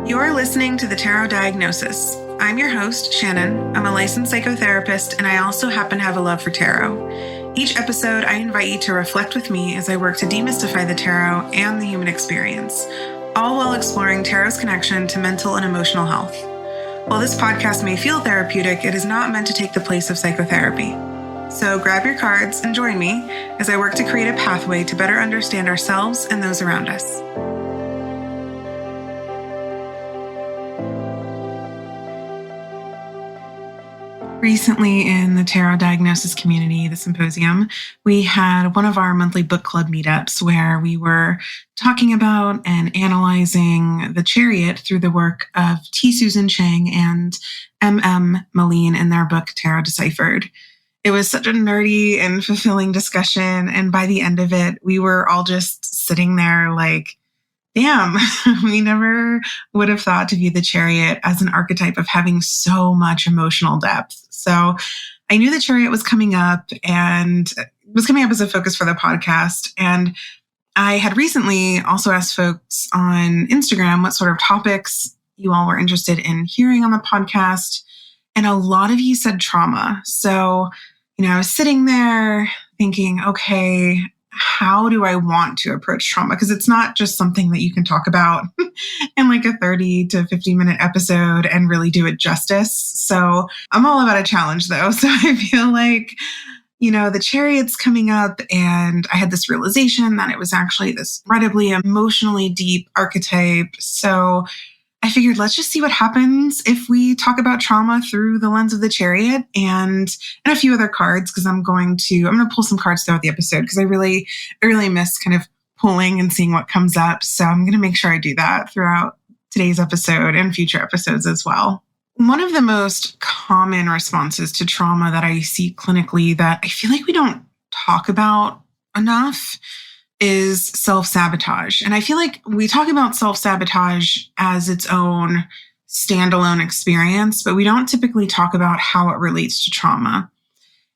You're listening to the Tarot Diagnosis. I'm your host, Shannon. I'm a licensed psychotherapist, and I also happen to have a love for tarot. Each episode, I invite you to reflect with me as I work to demystify the tarot and the human experience, all while exploring tarot's connection to mental and emotional health. While this podcast may feel therapeutic, it is not meant to take the place of psychotherapy. So grab your cards and join me as I work to create a pathway to better understand ourselves and those around us. Recently in the tarot diagnosis community, the symposium, we had one of our monthly book club meetups where we were talking about and analyzing the Chariot through the work of T. Susan Chang and M.M. Moline in their book, Tarot Deciphered. It was such a nerdy and fulfilling discussion. And by the end of it, we were all just sitting there like, damn, we never would have thought to view the Chariot as an archetype of having so much emotional depth. So I knew the Chariot was coming up and was coming up as a focus for the podcast. And I had recently also asked folks on Instagram what sort of topics you all were interested in hearing on the podcast. And a lot of you said trauma. So, I was sitting there thinking, okay, how do I want to approach trauma? Because it's not just something that you can talk about in like a 30 to 50-minute episode and really do it justice. So I'm all about a challenge though. So I feel like, the Chariot's coming up and I had this realization that it was actually this incredibly emotionally deep archetype. So I figured let's just see what happens if we talk about trauma through the lens of the Chariot and a few other cards, because I'm going to pull some cards throughout the episode because I really miss kind of pulling and seeing what comes up. So I'm going to make sure I do that throughout today's episode and future episodes as well. One of the most common responses to trauma that I see clinically that I feel like we don't talk about enough is self-sabotage. And I feel like we talk about self-sabotage as its own standalone experience, but we don't typically talk about how it relates to trauma.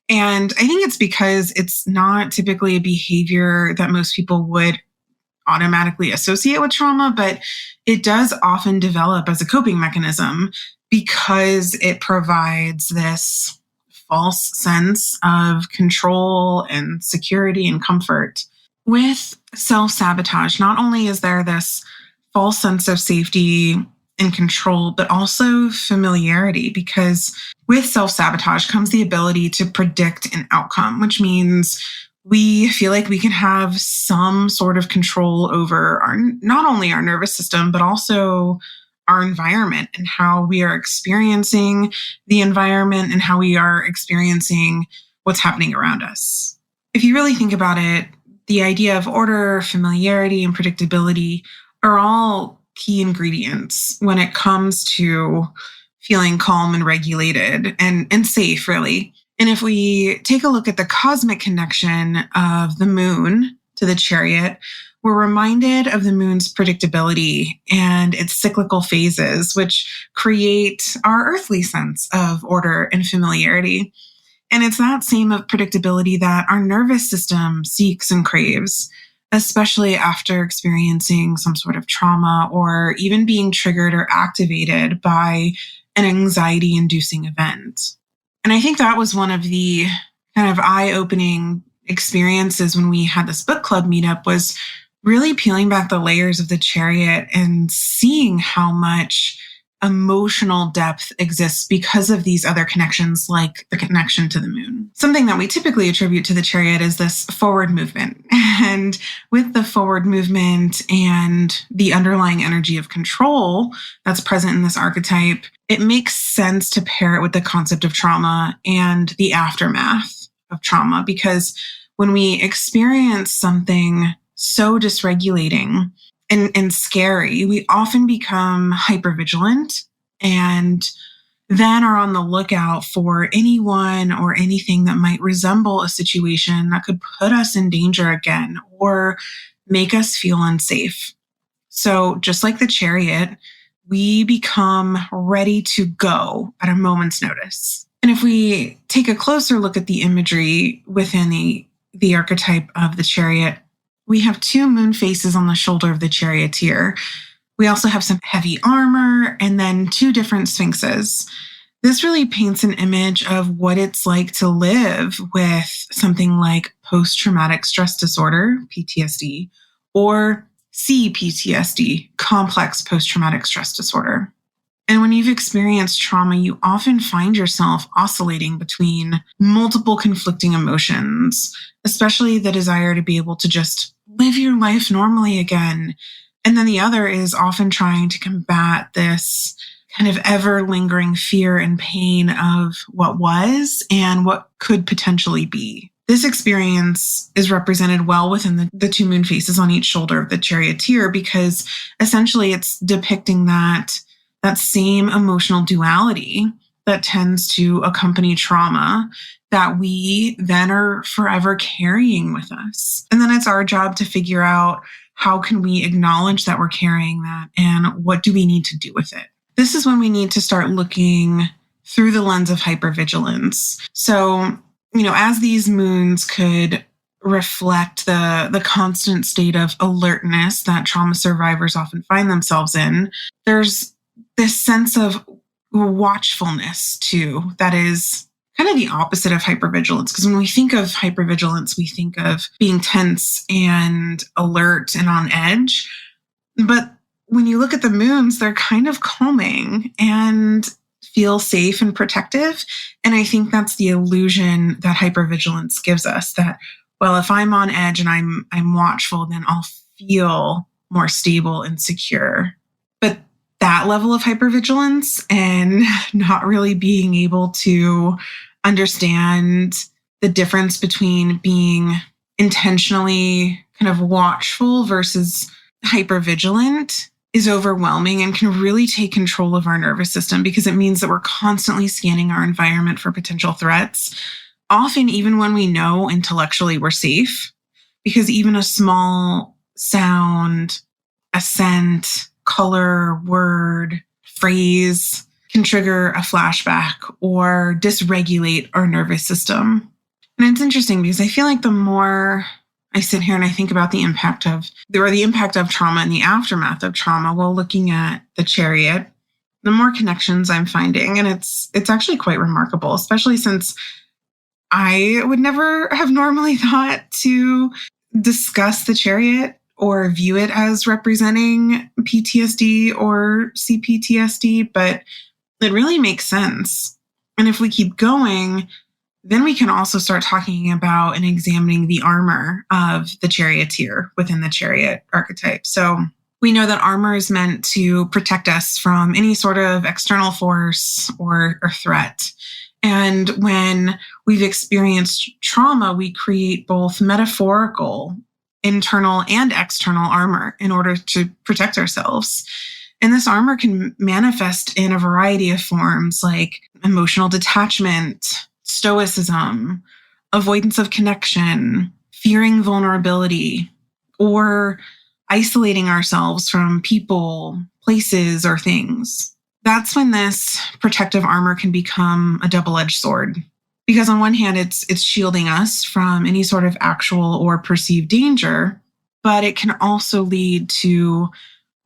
And I think it's because it's not typically a behavior that most people would automatically associate with trauma, but it does often develop as a coping mechanism because it provides this false sense of control and security and comfort. With self-sabotage, not only is there this false sense of safety and control, but also familiarity, because with self-sabotage comes the ability to predict an outcome, which means we feel like we can have some sort of control over not only our nervous system, but also our environment and how we are experiencing the environment and how we are experiencing what's happening around us. If you really think about it, the idea of order, familiarity, and predictability are all key ingredients when it comes to feeling calm and regulated and safe, really. And if we take a look at the cosmic connection of the moon to the Chariot, we're reminded of the moon's predictability and its cyclical phases, which create our earthly sense of order and familiarity. And it's that same predictability that our nervous system seeks and craves, especially after experiencing some sort of trauma or even being triggered or activated by an anxiety-inducing event. And I think that was one of the kind of eye-opening experiences when we had this book club meetup, was really peeling back the layers of the Chariot and seeing how much emotional depth exists because of these other connections, like the connection to the moon. Something that we typically attribute to the Chariot is this forward movement. And with the forward movement and the underlying energy of control that's present in this archetype, it makes sense to pair it with the concept of trauma and the aftermath of trauma, because when we experience something so dysregulating and scary, we often become hyper-vigilant and then are on the lookout for anyone or anything that might resemble a situation that could put us in danger again or make us feel unsafe. So just like the Chariot, we become ready to go at a moment's notice. And if we take a closer look at the imagery within the archetype of the Chariot, we have two moon faces on the shoulder of the Charioteer. We also have some heavy armor and then 2 different sphinxes. This really paints an image of what it's like to live with something like post-traumatic stress disorder, PTSD, or C-PTSD, complex post-traumatic stress disorder. And when you've experienced trauma, you often find yourself oscillating between multiple conflicting emotions, especially the desire to be able to just live your life normally again. And then the other is often trying to combat this kind of ever lingering fear and pain of what was and what could potentially be. This experience is represented well within the 2 moon faces on each shoulder of the Charioteer, because essentially it's depicting that same emotional duality that tends to accompany trauma that we then are forever carrying with us. And then it's our job to figure out, how can we acknowledge that we're carrying that and what do we need to do with it? This is when we need to start looking through the lens of hypervigilance. So, as these moons could reflect the constant state of alertness that trauma survivors often find themselves in, there's this sense of watchfulness too, that is kind of the opposite of hypervigilance. Because when we think of hypervigilance, we think of being tense and alert and on edge. But when you look at the moons, they're kind of calming and feel safe and protective. And I think that's the illusion that hypervigilance gives us, that, well, if I'm on edge and I'm watchful, then I'll feel more stable and secure. But that level of hypervigilance and not really being able to understand the difference between being intentionally kind of watchful versus hypervigilant is overwhelming and can really take control of our nervous system, because it means that we're constantly scanning our environment for potential threats, often even when we know intellectually we're safe, because even a small sound, a scent, color, word, phrase can trigger a flashback or dysregulate our nervous system. And it's interesting because I feel like the more I sit here and I think about the impact of trauma and the aftermath of trauma while looking at the Chariot, the more connections I'm finding. And it's actually quite remarkable, especially since I would never have normally thought to discuss the Chariot or view it as representing PTSD or C-PTSD, but it really makes sense. And if we keep going, then we can also start talking about and examining the armor of the Charioteer within the Chariot archetype. So we know that armor is meant to protect us from any sort of external force or threat. And when we've experienced trauma, we create both metaphorical, internal and external armor in order to protect ourselves. And this armor can manifest in a variety of forms, like emotional detachment, stoicism, avoidance of connection, fearing vulnerability, or isolating ourselves from people, places, or things. That's when this protective armor can become a double-edged sword. Because on one hand, it's shielding us from any sort of actual or perceived danger, but it can also lead to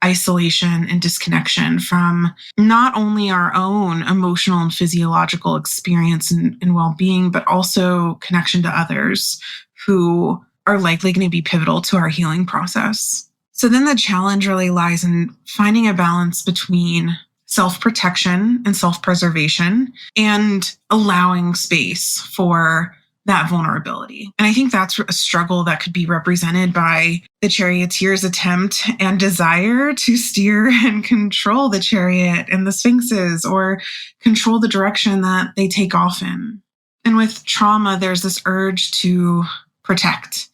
isolation and disconnection from not only our own emotional and physiological experience and well-being, but also connection to others who are likely going to be pivotal to our healing process. So then the challenge really lies in finding a balance between self-protection and self-preservation and allowing space for that vulnerability. And I think that's a struggle that could be represented by the Charioteer's attempt and desire to steer and control the Chariot and the Sphinxes, or control the direction that they take off in. And with trauma, there's this urge to protect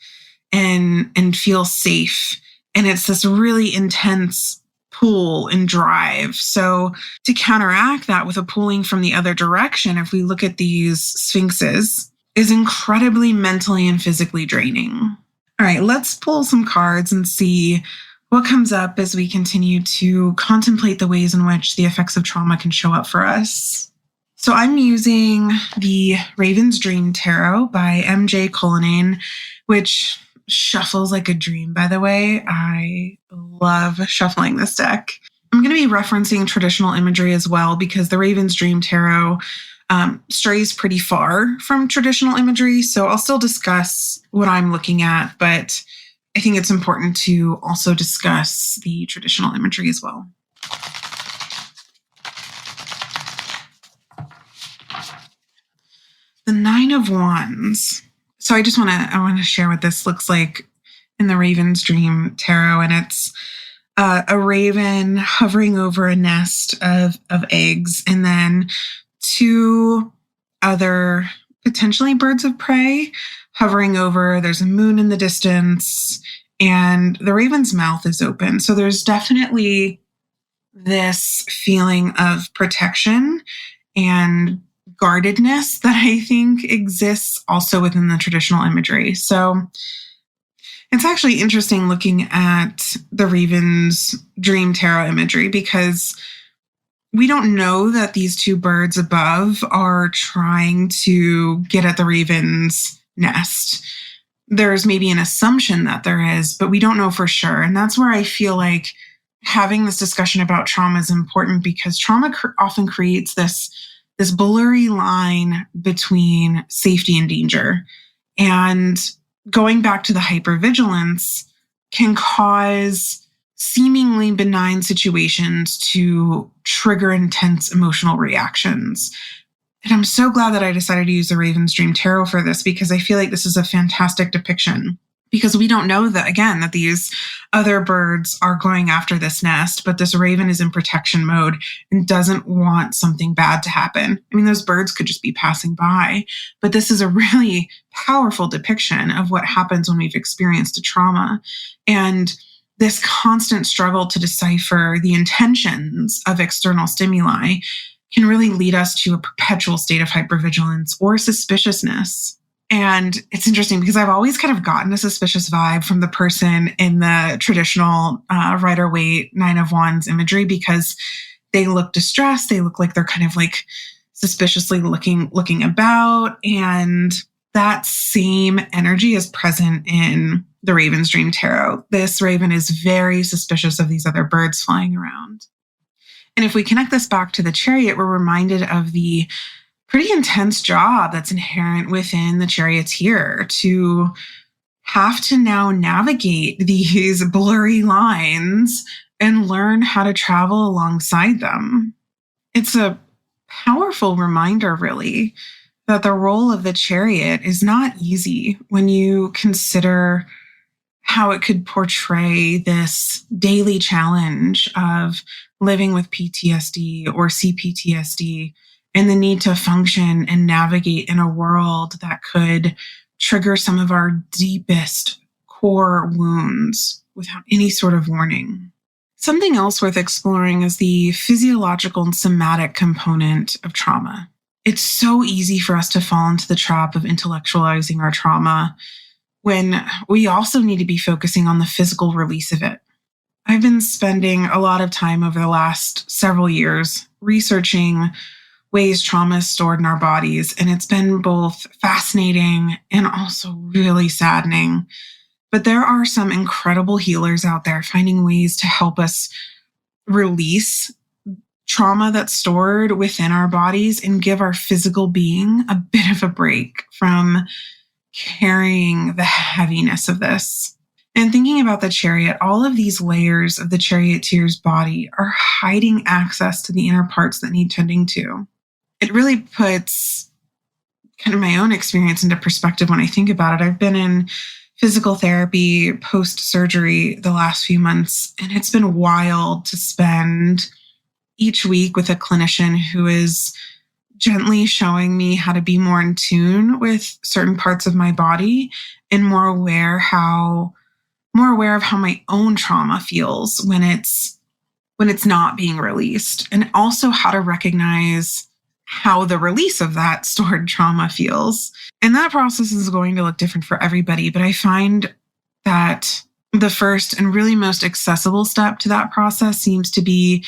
and feel safe. And it's this really intense pull and drive. So to counteract that with a pulling from the other direction, if we look at these Sphinxes, is incredibly mentally and physically draining. All right, let's pull some cards and see what comes up as we continue to contemplate the ways in which the effects of trauma can show up for us. So I'm using the Raven's Dream Tarot by M.J. Cullinane, which shuffles like a dream, by the way. I love shuffling this deck. I'm going to be referencing traditional imagery as well because the Raven's Dream Tarot strays pretty far from traditional imagery. So I'll still discuss what I'm looking at, but I think it's important to also discuss the traditional imagery as well. The Nine of Wands. So I want to share what this looks like in the Raven's Dream Tarot, and it's a raven hovering over a nest of eggs, and then two other potentially birds of prey hovering over. There's a moon in the distance, and the raven's mouth is open. So there's definitely this feeling of protection and guardedness that I think exists also within the traditional imagery. So it's actually interesting looking at the Raven's Dream Tarot imagery because we don't know that these two birds above are trying to get at the raven's nest. There's maybe an assumption that there is, but we don't know for sure. And that's where I feel like having this discussion about trauma is important because trauma often creates this blurry line between safety and danger. And going back to the hypervigilance can cause seemingly benign situations to trigger intense emotional reactions. And I'm so glad that I decided to use the Raven's Dream Tarot for this because I feel like this is a fantastic depiction. Because we don't know that, again, that these other birds are going after this nest, but this raven is in protection mode and doesn't want something bad to happen. I mean, those birds could just be passing by, but this is a really powerful depiction of what happens when we've experienced a trauma. And this constant struggle to decipher the intentions of external stimuli can really lead us to a perpetual state of hypervigilance or suspiciousness. And it's interesting because I've always kind of gotten a suspicious vibe from the person in the traditional Rider-Waite Nine of Wands imagery because they look distressed. They look like they're kind of like suspiciously looking about. And that same energy is present in the Raven's Dream Tarot. This raven is very suspicious of these other birds flying around. And if we connect this back to the Chariot, we're reminded of the pretty intense job that's inherent within the Charioteer to have to now navigate these blurry lines and learn how to travel alongside them. It's a powerful reminder, really, that the role of the Chariot is not easy when you consider how it could portray this daily challenge of living with PTSD or C-PTSD and the need to function and navigate in a world that could trigger some of our deepest core wounds without any sort of warning. Something else worth exploring is the physiological and somatic component of trauma. It's so easy for us to fall into the trap of intellectualizing our trauma when we also need to be focusing on the physical release of it. I've been spending a lot of time over the last several years researching ways trauma is stored in our bodies, and it's been both fascinating and also really saddening. But there are some incredible healers out there finding ways to help us release trauma that's stored within our bodies and give our physical being a bit of a break from carrying the heaviness of this. And thinking about the Chariot, all of these layers of the Charioteer's body are hiding access to the inner parts that need tending to. It really puts kind of my own experience into perspective when I think about it. I've been in physical therapy post-surgery the last few months, and it's been wild to spend each week with a clinician who is gently showing me how to be more in tune with certain parts of my body and more aware of how my own trauma feels when it's not being released, and also how to recognize how the release of that stored trauma feels. And that process is going to look different for everybody, but I find that the first and really most accessible step to that process seems to be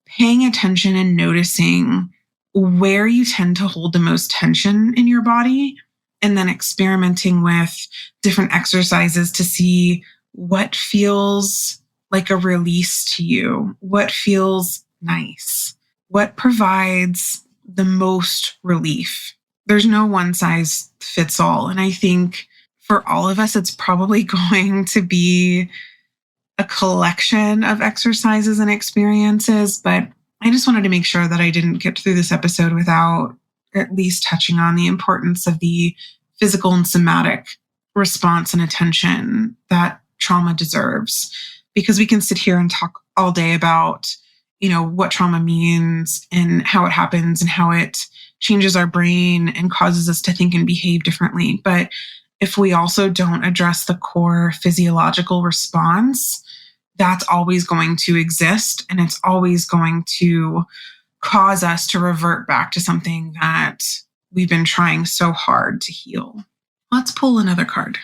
paying attention and noticing where you tend to hold the most tension in your body and then experimenting with different exercises to see what feels like a release to you, what feels nice, what provides the most relief. There's no one size fits all. And I think for all of us, it's probably going to be a collection of exercises and experiences. But I just wanted to make sure that I didn't get through this episode without at least touching on the importance of the physical and somatic response and attention that trauma deserves. Because we can sit here and talk all day about, what trauma means and how it happens and how it changes our brain and causes us to think and behave differently. But if we also don't address the core physiological response, that's always going to exist, and it's always going to cause us to revert back to something that we've been trying so hard to heal. Let's pull another card.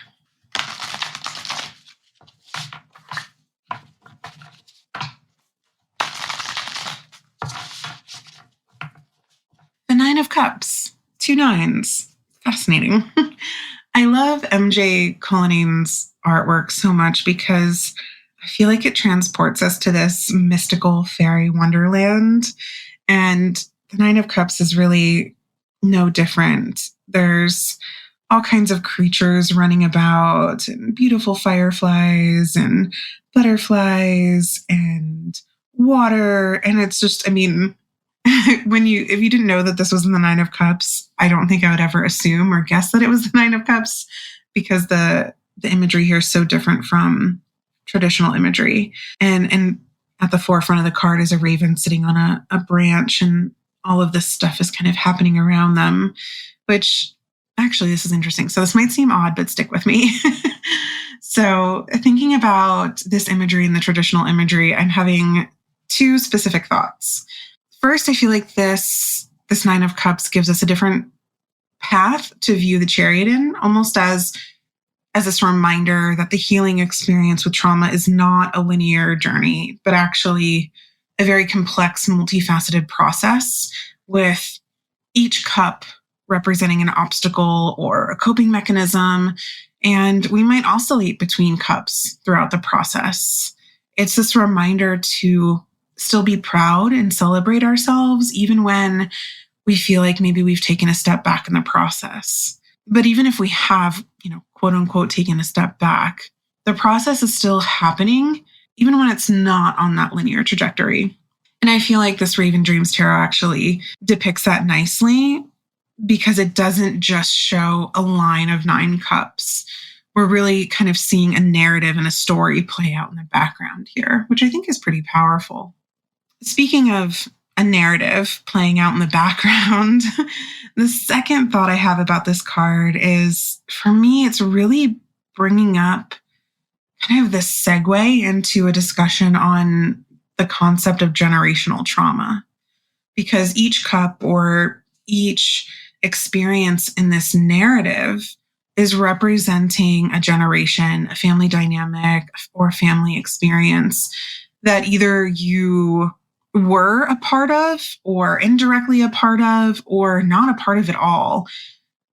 The Nine of Cups, 2 nines. Fascinating. I love MJ Cullinan's artwork so much because I feel like it transports us to this mystical fairy wonderland. And the Nine of Cups is really no different. There's all kinds of creatures running about, and beautiful fireflies and butterflies and water. And it's just, if you didn't know that this was in the Nine of Cups, I don't think I would ever assume or guess that it was the Nine of Cups, because the imagery here is so different from traditional imagery. And at the forefront of the card is a raven sitting on a branch, and all of this stuff is kind of happening around them, which actually, this is interesting. So this might seem odd, but stick with me. So thinking about this imagery and the traditional imagery, I'm having 2 specific thoughts. First, I feel like this Nine of Cups gives us a different path to view the Chariot in, almost as this reminder that the healing experience with trauma is not a linear journey, but actually a very complex, multifaceted process, with each cup representing an obstacle or a coping mechanism. And we might oscillate between cups throughout the process. It's this reminder to still be proud and celebrate ourselves, even when we feel like maybe we've taken a step back in the process. But even if we have, quote unquote, taken a step back, the process is still happening, even when it's not on that linear trajectory. And I feel like this Raven Dreams Tarot actually depicts that nicely, because it doesn't just show a line of 9 cups. We're really kind of seeing a narrative and a story play out in the background here, which I think is pretty powerful. Speaking of a narrative playing out in the background, the second thought I have about this card is, for me, it's really bringing up kind of this segue into a discussion on the concept of generational trauma. Because each cup or each experience in this narrative is representing a generation, a family dynamic, or family experience that either you were a part of, or indirectly a part of, or not a part of at all.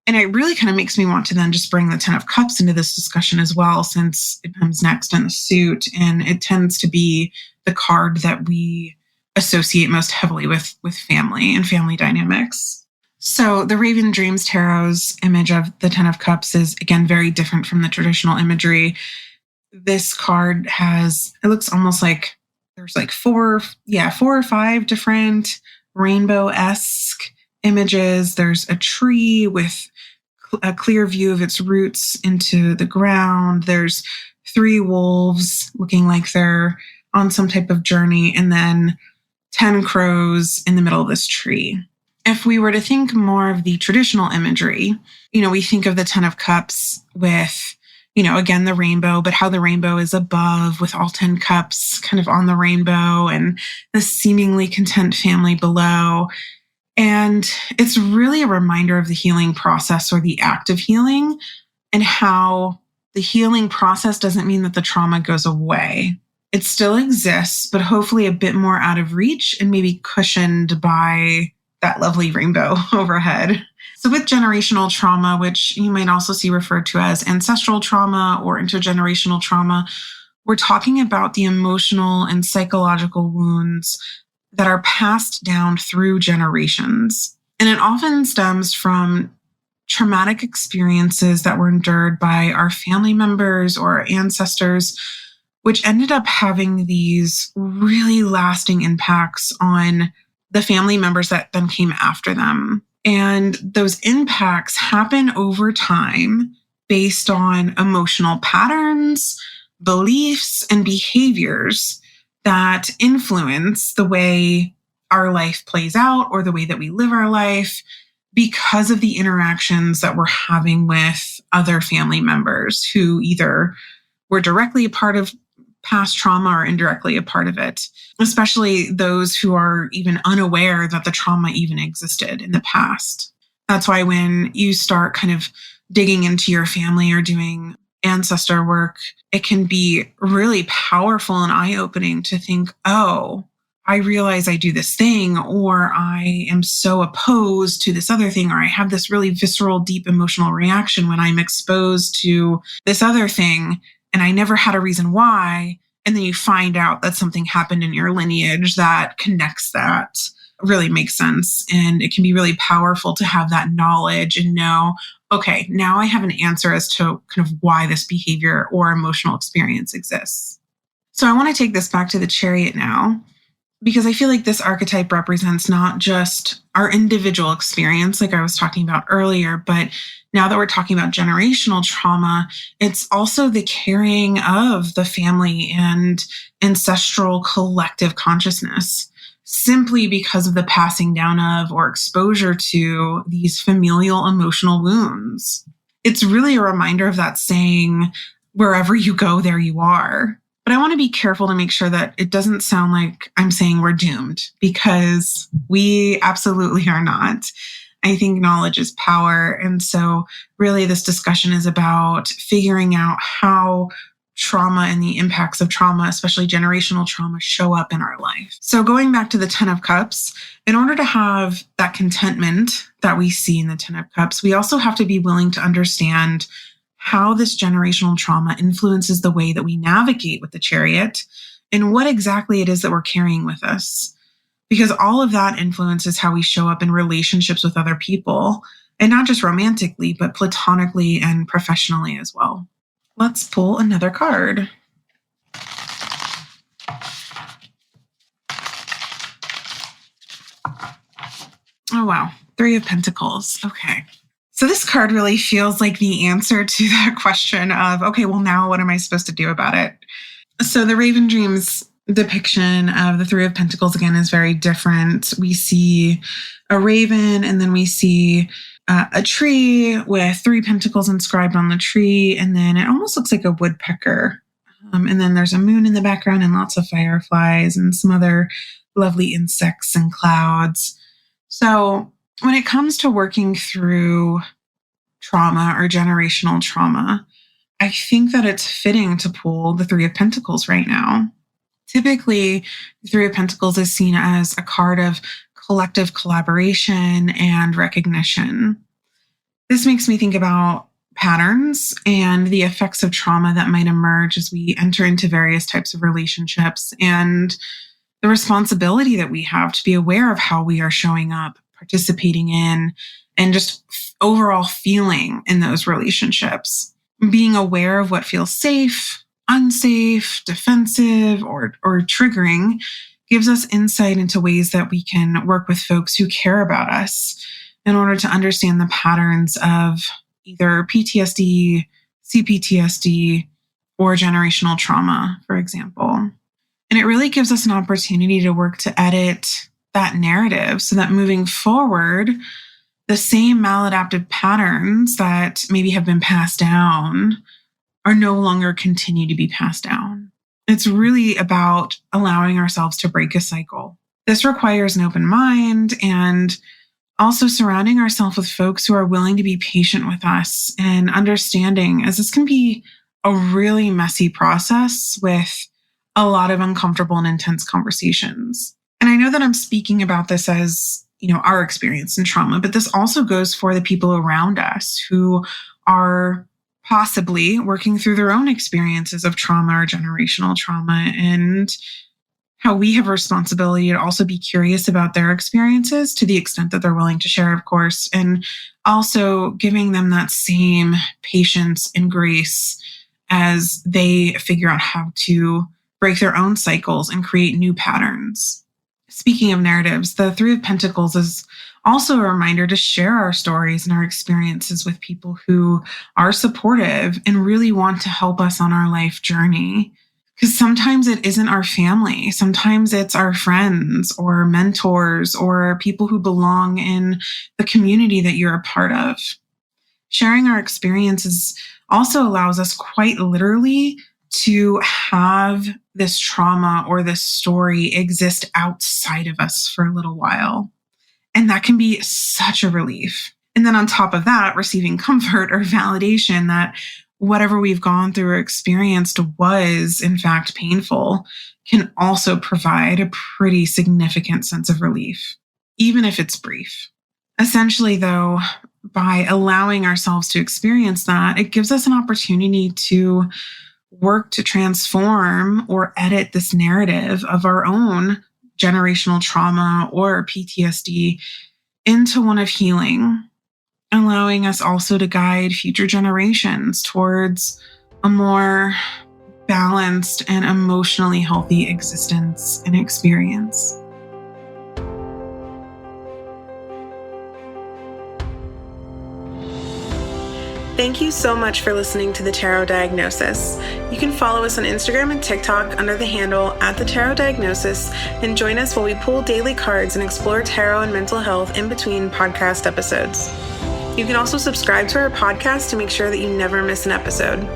And it really kind of makes me want to then just bring the 10 of Cups into this discussion as well, since it comes next in the suit. And it tends to be the card that we associate most heavily with family and family dynamics. So the Raven Dreams Tarot's image of the 10 of Cups is, again, very different from the traditional imagery. This card it looks almost like there's like 4 or 5 different rainbow-esque images. There's a tree with a clear view of its roots into the ground. There's 3 wolves looking like they're on some type of journey, and then 10 crows in the middle of this tree. If we were to think more of the traditional imagery, we think of the 10 of Cups with, again, the rainbow, but how the rainbow is above with all 10 cups kind of on the rainbow, and the seemingly content family below. And it's really a reminder of the healing process, or the act of healing, and how the healing process doesn't mean that the trauma goes away. It still exists, but hopefully a bit more out of reach and maybe cushioned by that lovely rainbow overhead. So with generational trauma, which you might also see referred to as ancestral trauma or intergenerational trauma, we're talking about the emotional and psychological wounds that are passed down through generations. And it often stems from traumatic experiences that were endured by our family members or our ancestors, which ended up having these really lasting impacts on the family members that then came after them. And those impacts happen over time based on emotional patterns, beliefs, and behaviors that influence the way our life plays out or the way that we live our life because of the interactions that we're having with other family members who either were directly a part of past trauma or indirectly a part of it, especially those who are even unaware that the trauma even existed in the past. That's why when you start kind of digging into your family or doing ancestor work, it can be really powerful and eye-opening to think, oh, I realize I do this thing, or I am so opposed to this other thing, or I have this really visceral, deep emotional reaction when I'm exposed to this other thing, and I never had a reason why. And then you find out that something happened in your lineage that connects that. Really makes sense. And it can be really powerful to have that knowledge and know, okay, now I have an answer as to kind of why this behavior or emotional experience exists. So I want to take this back to the Chariot now, because I feel like this archetype represents not just our individual experience, like I was talking about earlier, but now that we're talking about generational trauma, it's also the carrying of the family and ancestral collective consciousness, simply because of the passing down of or exposure to these familial emotional wounds. It's really a reminder of that saying, wherever you go, there you are. But I want to be careful to make sure that it doesn't sound like I'm saying we're doomed, because we absolutely are not. I think knowledge is power. And so really this discussion is about figuring out how trauma and the impacts of trauma, especially generational trauma, show up in our life. So going back to the 10 of Cups, in order to have that contentment that we see in the 10 of Cups, we also have to be willing to understand how this generational trauma influences the way that we navigate with the Chariot and what exactly it is that we're carrying with us. Because all of that influences how we show up in relationships with other people, and not just romantically, but platonically and professionally as well. Let's pull another card. Oh, wow. Three of Pentacles. Okay. So this card really feels like the answer to that question of, okay, well, now what am I supposed to do about it? So the Raven Dreams depiction of the Three of Pentacles, again, is very different. We see a raven, and then we see a tree with 3 pentacles inscribed on the tree, and then it almost looks like a woodpecker. And then there's a moon in the background and lots of fireflies and some other lovely insects and clouds. So when it comes to working through trauma or generational trauma, I think that it's fitting to pull the Three of Pentacles right now. Typically, the Three of Pentacles is seen as a card of collective collaboration and recognition. This makes me think about patterns and the effects of trauma that might emerge as we enter into various types of relationships, and the responsibility that we have to be aware of how we are showing up, participating in, and just overall feeling in those relationships. Being aware of what feels safe, unsafe, defensive, or triggering gives us insight into ways that we can work with folks who care about us in order to understand the patterns of either PTSD, C-PTSD, or generational trauma, for example. And it really gives us an opportunity to work to edit that narrative so that moving forward, the same maladaptive patterns that maybe have been passed down are no longer continue to be passed down. It's really about allowing ourselves to break a cycle. This requires an open mind and also surrounding ourselves with folks who are willing to be patient with us and understanding, as this can be a really messy process with a lot of uncomfortable and intense conversations. And I know that I'm speaking about this as our experience in trauma, but this also goes for the people around us who are possibly working through their own experiences of trauma or generational trauma, and how we have a responsibility to also be curious about their experiences to the extent that they're willing to share, of course, and also giving them that same patience and grace as they figure out how to break their own cycles and create new patterns. Speaking of narratives, the Three of Pentacles is also a reminder to share our stories and our experiences with people who are supportive and really want to help us on our life journey. Because sometimes it isn't our family. Sometimes it's our friends or mentors or people who belong in the community that you're a part of. Sharing our experiences also allows us quite literally to have this trauma or this story exist outside of us for a little while. And that can be such a relief. And then on top of that, receiving comfort or validation that whatever we've gone through or experienced was in fact painful can also provide a pretty significant sense of relief, even if it's brief. Essentially, though, by allowing ourselves to experience that, it gives us an opportunity to work to transform or edit this narrative of our own generational trauma or PTSD into one of healing, allowing us also to guide future generations towards a more balanced and emotionally healthy existence and experience. Thank you so much for listening to the Tarot Diagnosis. You can follow us on Instagram and TikTok under the handle @the-tarot-diagnosis and join us while we pull daily cards and explore tarot and mental health in between podcast episodes. You can also subscribe to our podcast to make sure that you never miss an episode.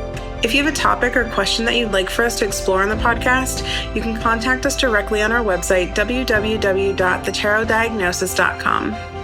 If you have a topic or question that you'd like for us to explore on the podcast, you can contact us directly on our website, www.thetarotdiagnosis.com.